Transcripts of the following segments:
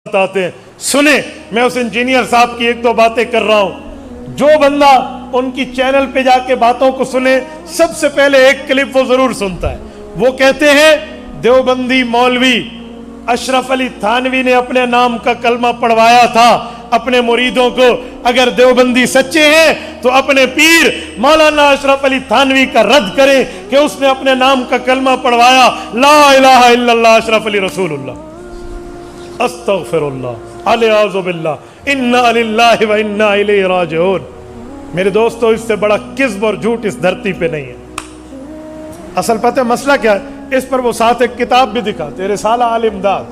بتاتے ہیں. سنیں, میں اس انجینئر صاحب کی ایک دو باتیں کر رہا ہوں. جو بندہ ان کی چینل پہ جا کے باتوں کو سنے, سب سے پہلے ایک کلپ وہ ضرور سنتا ہے. وہ کہتے ہیں دیوبندی مولوی اشرف علی تھانوی نے اپنے نام کا کلمہ پڑھوایا تھا اپنے مریدوں کو. اگر دیوبندی سچے ہیں تو اپنے پیر مولانا اشرف علی تھانوی کا رد کریں کہ اس نے اپنے نام کا کلمہ پڑھوایا لا الہ الا اللہ اشرف علی رسول اللہ. استغفر اللہ الیاذ باللہ انا للہ و انا الیہ راجعون. میرے دوستو, اس سے بڑا کذب اور جھوٹ اس دھرتی پہ نہیں ہے. اصل پتہ مسئلہ کیا ہے, اس پر وہ ساتھ ایک کتاب بھی دکھاتے, رسالہ آل امداد.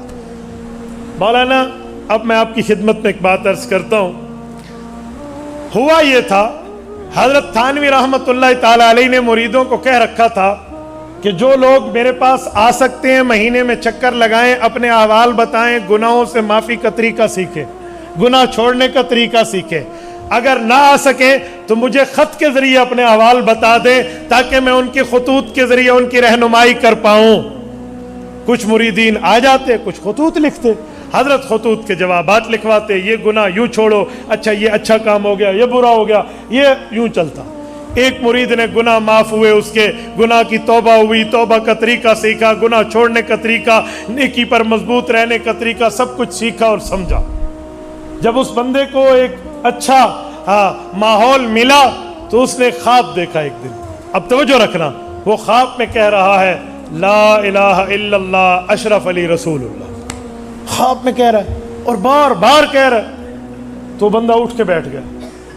مولانا, اب میں آپ کی خدمت میں ایک بات عرض کرتا ہوں. ہوا یہ تھا, حضرت تھانوی رحمت اللہ تعالی علیہ نے مریدوں کو کہہ رکھا تھا کہ جو لوگ میرے پاس آ سکتے ہیں مہینے میں چکر لگائیں, اپنے احوال بتائیں, گناہوں سے معافی کا طریقہ سیکھیں, گناہ چھوڑنے کا طریقہ سیکھیں. اگر نہ آ سکیں تو مجھے خط کے ذریعے اپنے احوال بتا دیں تاکہ میں ان کے خطوط کے ذریعے ان کی رہنمائی کر پاؤں. کچھ مریدین آ جاتے, کچھ خطوط لکھتے. حضرت خطوط کے جوابات لکھواتے, یہ گناہ یوں چھوڑو, اچھا یہ اچھا کام ہو گیا, یہ برا ہو گیا, یہ یوں چلتا. ایک مرید نے گناہ معاف ہوئے, اس کے گناہ کی توبہ ہوئی, توبہ کا طریقہ سیکھا, گناہ چھوڑنے کا طریقہ, نیکی پر مضبوط رہنے کا طریقہ, سب کچھ سیکھا اور سمجھا. جب اس بندے کو ایک اچھا ماحول ملا تو اس نے خواب دیکھا ایک دن. اب توجہ رکھنا, وہ خواب میں کہہ رہا ہے لا الہ الا اللہ اشرف علی رسول اللہ. خواب میں کہہ رہا ہے اور بار بار کہہ رہا ہے. تو بندہ اٹھ کے بیٹھ گیا.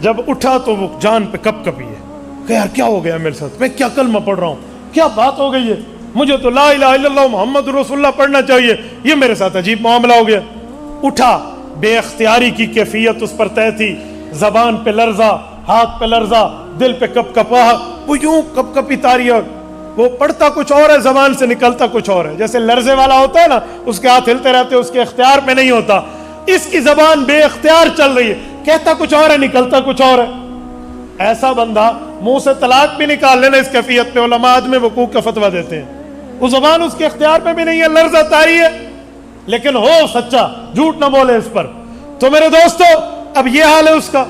جب اٹھا تو وہ جان پہ کپ کپی ہے کہ یار کیا ہو گیا میرے ساتھ, میں کیا کلمہ پڑھ رہا ہوں, کیا بات ہو گئی ہے, مجھے تو لا الہ الا اللہ محمد رسول اللہ پڑھنا چاہیے, یہ میرے ساتھ عجیب معاملہ ہو گیا. اٹھا, بے اختیاری کی کیفیت اس پر طے تھی, زبان پہ لرزہ, ہاتھ پہ لرزہ, دل پہ کپ کپاہٹ, وہ یوں کپ کپی تاری ہے. وہ پڑھتا کچھ اور ہے, زبان سے نکلتا کچھ اور ہے. جیسے لرزے والا ہوتا ہے نا, اس کے ہاتھ ہلتے رہتے, اس کے اختیار پہ نہیں ہوتا. اس کی زبان بے اختیار چل رہی ہے, کہتا کچھ اور ہے, نکلتا کچھ اور ہے. ایسا بندہ منہ سے طلاق بھی نکال لینا اس کیفیت پہ, علماء عدم وقوع کا فتویٰ دیتے ہیں. وہ زبان اس کے اختیار پہ بھی نہیں ہے, لرزہ طاری ہے, لیکن ہو سچا, جھوٹ نہ بولے اس پر. تو میرے دوستو, اب یہ حال ہے اس کا.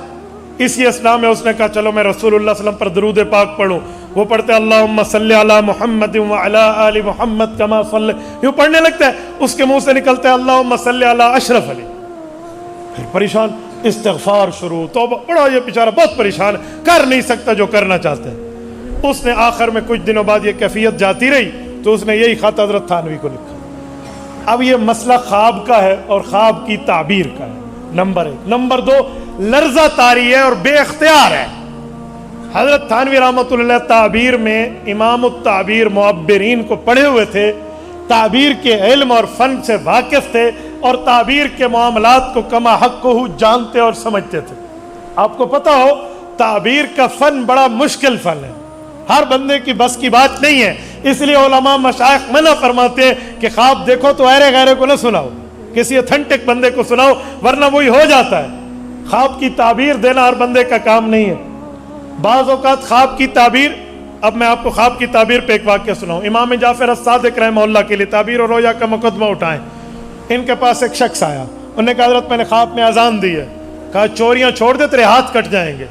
اسی اسنا میں اس نے کہا چلو میں رسول اللہ صلی اللہ علیہ وسلم پر درود پاک پڑھوں. وہ پڑھتے اللہم صلی علی محمد وعلی آل محمد کما صلی, یوں پڑھنے لگتا ہے. اس کے منہ سے نکلتا ہے اللہم صلی علی اشرف علی. پھر پریشان, استغفار شروع, توبہ. بڑا یہ بیچارہ بہت پریشان, کر نہیں سکتا جو کرنا چاہتے ہیں. اس نے آخر میں کچھ دنوں بعد یہ کیفیت جاتی رہی تو اس نے یہی خط حضرت تھانوی کو لکھا. اب یہ مسئلہ خواب کا ہے اور خواب کی تعبیر کا ہے, نمبر ایک. نمبر دو, لرزہ طاری ہے اور بے اختیار ہے. حضرت تھانوی رحمۃ اللہ تعبیر میں امام التعبیر معبرین کو پڑھے ہوئے تھے, تعبیر کے علم اور فن سے واقف تھے, اور تعبیر کے معاملات کو کما حق کو جانتے اور سمجھتے تھے. آپ کو پتہ ہو تعبیر کا فن بڑا مشکل فن ہے, ہر بندے کی بس کی بات نہیں ہے. اس لیے علماء مشائخ منع فرماتے ہیں کہ خواب دیکھو تو ایرے غیرے کو نہ سناؤ, کسی اتھنٹک بندے کو سناؤ, ورنہ وہی ہو جاتا ہے. خواب کی تعبیر دینا ہر بندے کا کام نہیں ہے. بعض اوقات خواب کی تعبیر, اب میں آپ کو خواب کی تعبیر پہ ایک واقعہ سناؤں. امام جعفر الصادق رحمہ اللہ کے لیے تعبیر اور رویا کا مقدمہ اٹھائیں. ان کے پاس ایک شخص آیا, انہوں نے کہا حضرت میں نے خواب میں اذان دی ہے. کہا چوریاں چھوڑ دے, تیرے ہاتھ کٹ جائیں گے.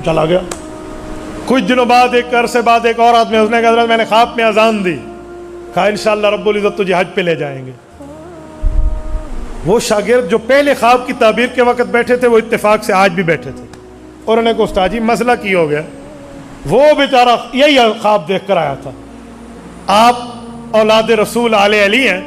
چلا گیا. کچھ دنوں بعد, ایک عرصے بعد, ایک اور آدمی, اس نے کہا حضرت میں نے خواب میں اذان دی. کہا انشاءاللہ رب العزت تجھے حج پہ لے جائیں گے. وہ شاگرد جو پہلے خواب کی تعبیر کے وقت بیٹھے تھے وہ اتفاق سے آج بھی بیٹھے تھے, اور انہوں نے کہا استاد جی مسئلہ کی ہو گیا. وہ بیچارہ یہی خواب دیکھ کر آیا تھا. آپ اولاد رسول آل علی ہیں,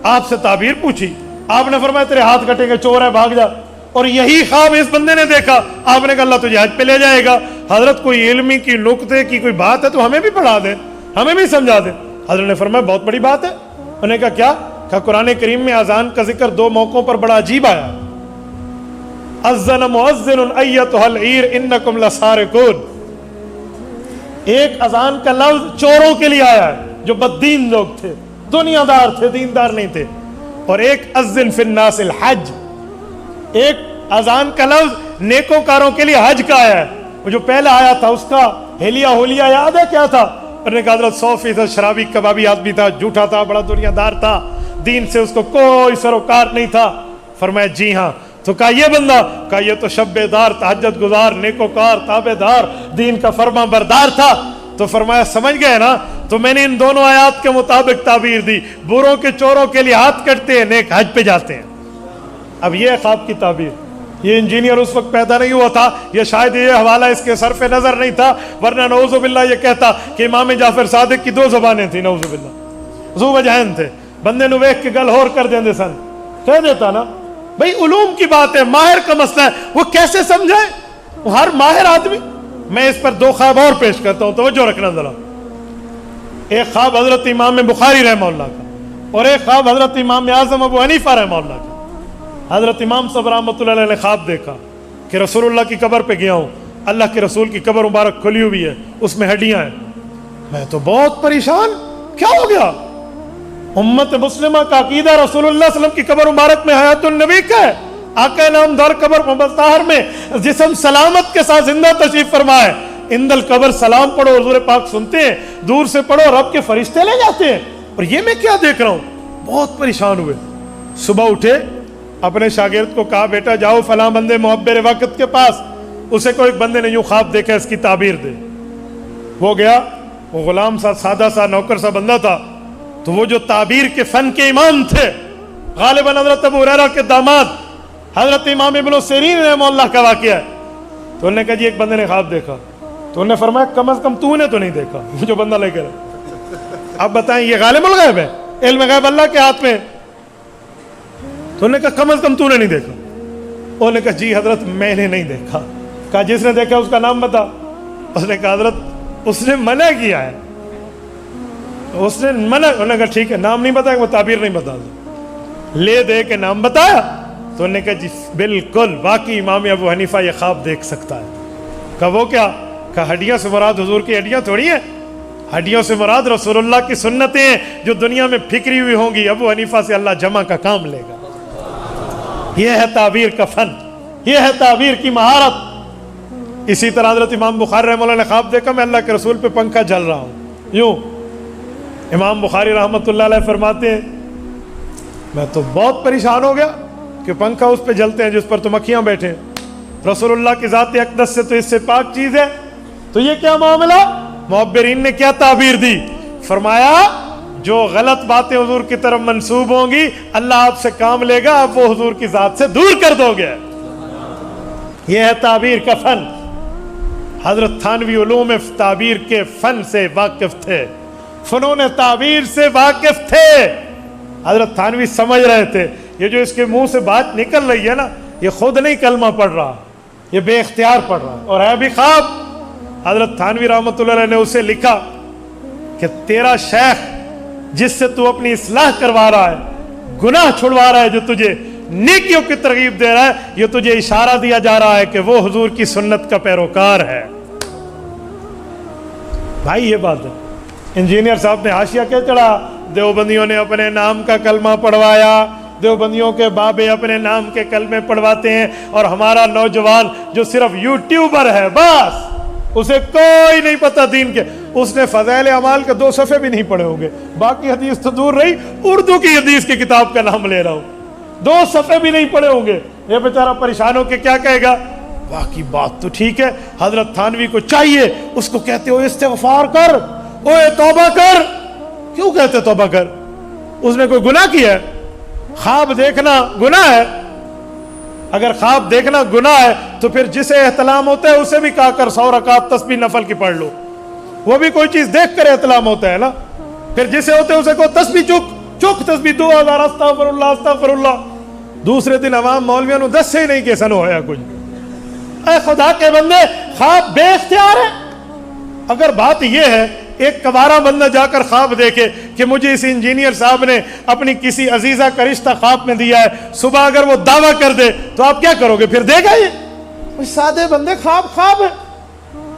آپ سے تعبیر پوچھی, آپ نے فرمایا تیرے ہاتھ کٹیں گے, چور ہے بھاگ جا. اور یہی خواب اس بندے نے دیکھا. آپ نے کہا اللہ تجھے حج پہ لے جائے گا. حضرت کوئی علمی کی نقطے کی کوئی بات ہے تو ہمیں بھی پڑھا دیں, ہمیں بھی سمجھا دیں. حضرت نے فرمایا بہت بڑی بات ہے. انہوں نے کہا کیا؟ کہ قرآن کریم میں اذان کا ذکر دو موقعوں پر بڑا عجیب آیا. اذن مؤذن ایتھا العیر انکم لسارقون. ایک اذان کا لفظ چوروں کے لیے آیا ہے جو بددین لوگ تھے, دنیا دار تھے, دیندار نہیں تھے. اور ایک اذن فی الناس الحج, ایک اذان کا لفظ نیکوکاروں کے لیے حج کا آیا ہے. وہ جو پہلا آیا تھا اس کا ہیلیا ہولیا یاد ہے کیا تھا؟ انہوں نے کہا حضرت 100% شرابی کبابی آدمی تھا, جھوٹا تھا, بڑا دنیا دار تھا, दीन से उसको कोई सरोकार नहीं था। फरमाया जी हाँ। तो कहा ये बंदा, कहा ये तो शब्बेदार, तहज्जुद गुजार, नेकोकार, ताबेदार, दीन का फरमा बरदार था। तो फरमाया समझ गए ना, तो मैंने इन दोनों आयात के मुताबिक ताबीर दी, बुरों के चोरों के लिए हाथ कटते हैं, नेक हज पे जाते हैं। अब ये ख्वाब की ताबीर, ये इंजीनियर उस वक्त पैदा नहीं हुआ था, ये शायद ये हवाला इसके सर पे नजर नहीं था, वरना नऊजुबिल्लाह ये कहता कि इमाम जाफर सादिक की 2 ज़बानें थी, नऊजुबिल्लाह, ज़ू वजहन थे, बंदे नु वेख के गल होर कर देंदे सन, कह देता ना भाई उलूम की बात है, माहिर का मसला है, वो कैसे समझाए, वो हर माहिर आदमी। मैं इस पर 2 ख्वाब और पेश करता हूं, तवज्जो रखना जरा। एक ख्वाब हजरत इमाम बुखारी रहमतुल्लाह का, और एक ख्वाब हजरत इमाम आज़म अबू हनीफा रहमतुल्लाह का। हजरत इमाम सब रहमतुल्लाह अलैह ने ख्वाब देखा कि रसूलुल्लाह की कब्र पे गया हूं, अल्लाह के रसूल की कब्र मुबारक खुली हुई है, उसमें हड्डियां हैं। मैं तो बहुत परेशान, क्या हो गया? उम्मत मुस्लिमा का अकीदा रसूलुल्लाह सल्लल्लाहु अलैहि वसल्लम की कब्र मुबारक में हयातुन नबी का है, आका नामदार कब्र मुबत्तहर में जिस्म सलामत के साथ जिंदा तशरीफ फरमाए, इंदल कब्र सलाम पढ़ो, हुजूर पाक सुनते हैं, दूर से पढ़ो, रब के फरिश्ते ले जाते हैं। और ये मैं क्या देख रहा हूँ, बहुत परेशान हुए। सुबह उठे, अपने शागिर्द को कहा बेटा जाओ फलां बंदे मुहब्बिर वक्त के पास, उसे कोई बंदे ने यूं ख्वाब देखा, इसकी ताबीर दे। वो गया, वो गुलाम सा सादा सा नौकर सा बंदा था, तो वो जो ताबीर के फन के इमाम थे, गालिबन हजरत अबू हुरैरा के दामाद हजरत इमाम इब्न सिरीन रहमतुल्लाह का वाक़या है। तो उन्होंने कहा जी एक बंदे ने ख्वाब देखा। तो उन्होंने फरमाया कम से कम तूने तो नहीं देखा, जो बंदा लेकर। अब बताएं ये गालिबुल गैब है, इल्म गैब अल्लाह के हाथ में। तो उन्होंने कहा कम से कम तूने नहीं देखा। उन्होंने कहा जी हजरत मैंने नहीं देखा। कहा जिसने देखा उसका नाम बता। उसने कहा हजरत उसने मना किया है, उसने मना। उन्होंने कहा ठीक है, नाम नहीं बताया, वो ताबीर नहीं बता ले दे के नाम बताया। तो उन्होंने कहा जी बिल्कुल वाकई इमाम अबू हनीफा ये ख्वाब देख सकता है। कहा वो क्या? कहा हड्डियों से मुराद हुजूर की हड्डियां थोड़ी हैं, हड्डियों से मुराद रसूलुल्लाह की सुन्नतें हैं जो दुनिया में फिक्री हुई होंगी, अबू हनीफा से अल्लाह जमा का काम लेगा। यह है ताबीर का फन, यह है ताबीर की महारत। इसी तरह हजरत इमाम बुखारी रहमतुल्लाह ने ख्वाब देखा मैं अल्लाह के रसूल पे पंखा झल रहा हूँ। यूं इमाम बुखारी रहमतुल्लाह अलैह फरमाते हैं मैं तो बहुत परेशान हो गया कि पंखा उस पे जलते हैं जिस पर तो मक्खियां बैठे। रसूलुल्लाह की ज़ात अक़दस से तो इससे पाक चीज़ है, तो ये क्या मामला? मुअब्बिरीन ने क्या ताबीर दी? फरमाया जो गलत बातें हुजूर की तरफ मंसूब होंगी अल्लाह आपसे काम लेगा, आप वो हुजूर की ज़ात से दूर कर दोगे। यह है ताबीर का फन। हजरत थानवी उलूम ताबीर के फन से वाकिफ थे, फनून ताबीर से वाकिफ थे। हजरत थानवी समझ रहे थे ये जो इसके मुंह से बात निकल रही है ना, ये खुद नहीं कलमा पढ़ रहा, ये बेख्तियार पढ़ रहा और है भी ख्वाब। हजरत थानवी रहमतुल्लाह अलैह ने उसे लिखा कि तेरा शेख जिससे तू अपनी इस्लाह करवा रहा है, गुनाह छुड़वा रहा है, जो तुझे नेकियों की तरगीब दे रहा है, ये तुझे इशारा दिया जा रहा है कि वो हुजूर की सुन्नत का पैरोकार है। भाई ये बात है। इंजीनियर साहब ने हाशिया क्या चढ़ा, देवबंदियों ने अपने नाम का कलमा पढ़वाया, देवबंदियों के बाबे अपने नाम के कलमे पढ़वाते हैं, और हमारा नौजवान जो सिर्फ यूट्यूबर है बस, उसे कोई नहीं पता दीन के, उसने फज़ाइल अमाल के 2 सफ़े भी नहीं पढ़े होंगे, बाकी हदीस तो दूर रही, उर्दू की हदीस की किताब का नाम ले रहा हूँ, 2 सफ़े भी नहीं पढ़े होंगे। ये बेचारा परेशान होकर क्या कहेगा? बाकी बात तो ठीक है। हजरत थानवी को चाहिए, उसको कहते हो इस्तिग़फ़ार कर, ओए तौबा कर। क्यों कहते तौबा कर? उसने कोई गुनाह किया है? ख्वाब देखना गुनाह है? अगर ख्वाब देखना गुनाह है तो फिर जिसे एहतलाम होता है उसे भी कहा कर 100 रकात तस्बीह नफल की पढ़ लो, वो भी कोई चीज देख कर एहतलाम होता है ना। फिर जिसे होते है उसे को तस्बीह चुक तस्बीह 2000 अस्तगफिरुल्लाह अस्तगफिरुल्लाह। दूसरे दिन अवाम मौलवियों ने 10 से नहीं कैसा होया कुछ। ऐ खुदा के बंदे, ख्वाब बेख्तियार है। अगर बात यह है एक कबारा बंदा जाकर ख्वाब देखे कि मुझे इस इंजीनियर साहब ने अपनी किसी अजीजा का रिश्ता ख्वाब में दिया है, सुबह अगर वो दावा कर दे तो आप क्या करोगे? फिर देगा ये? सादे बंदे, ख्वाब है।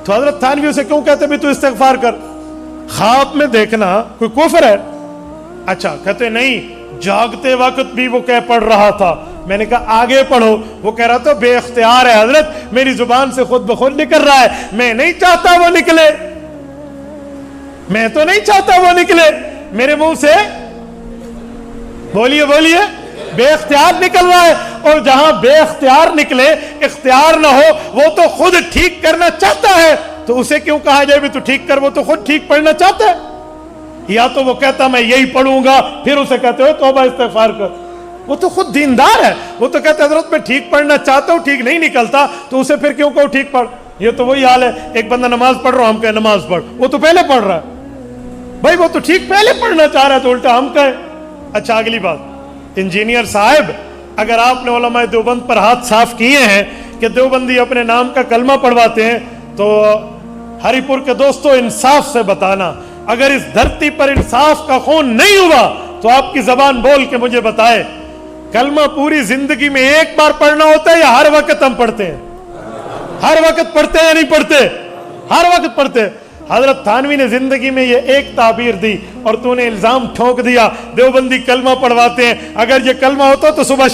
तो हजरत थानवी से क्यों कहते भी तू इस्तिग़फ़ार कर? ख्वाब में देखना कोई कुफ्र है? अच्छा, कहते नहीं, जागते वक्त भी वो कह पढ़ रहा था। मैंने कहा आगे पढ़ो। वो कह रहा था बेख्तियार है हजरत, मेरी जुबान से खुद ब खुद निकल रहा है, मैं नहीं चाहता वो निकले, मैं तो नहीं चाहता वो निकले मेरे मुंह से। बोलिए बोलिए, बेख्तियार निकल रहा है। और जहां बेख्तियार निकले, इख्तियार ना हो, वो तो खुद ठीक करना चाहता है, तो उसे क्यों कहा जाए भी तू ठीक कर? वो तो खुद ठीक पढ़ना चाहता है। या तो वो कहता मैं यही पढ़ूंगा, फिर उसे कहते हो तौबा इस्तिगफार कर। वो तो खुद दीनदार है, वो तो कहता है हज़रत मैं ठीक पढ़ना चाहता हूं, ठीक नहीं निकलता, तो उसे फिर क्यों कहो ठीक पढ़? ये तो वही हाल है, एक बंदा नमाज पढ़ रहा, हम कहें नमाज पढ़, वो तो पहले पढ़ रहा है। भाई वो तो ठीक पहले पढ़ना चाह रहा है, तो उल्टा हम कहें। अच्छा अगली बात, इंजीनियर साहब, अगर आपने उलमाए देवबंद पर हाथ साफ किए हैं कि देवबंदी अपने नाम का कलमा पढ़वाते हैं, तो हरिपुर के दोस्तों इंसाफ से बताना, अगर इस धरती पर इंसाफ का खून नहीं हुआ तो आपकी जबान बोल के मुझे बताए, कलमा पूरी जिंदगी में एक बार पढ़ना होता है या हर वक्त हम पढ़ते हैं? हर वक्त पढ़ते हैं या नहीं पढ़ते? हर वक्त पढ़ते हैं। हजरत थानवी ने जिंदगी में ये एक ताबीर दी और तूने इल्जाम ठोक दिया देवबंदी कलमा पढ़वाते हैं। अगर ये कलमा होता तो सुबह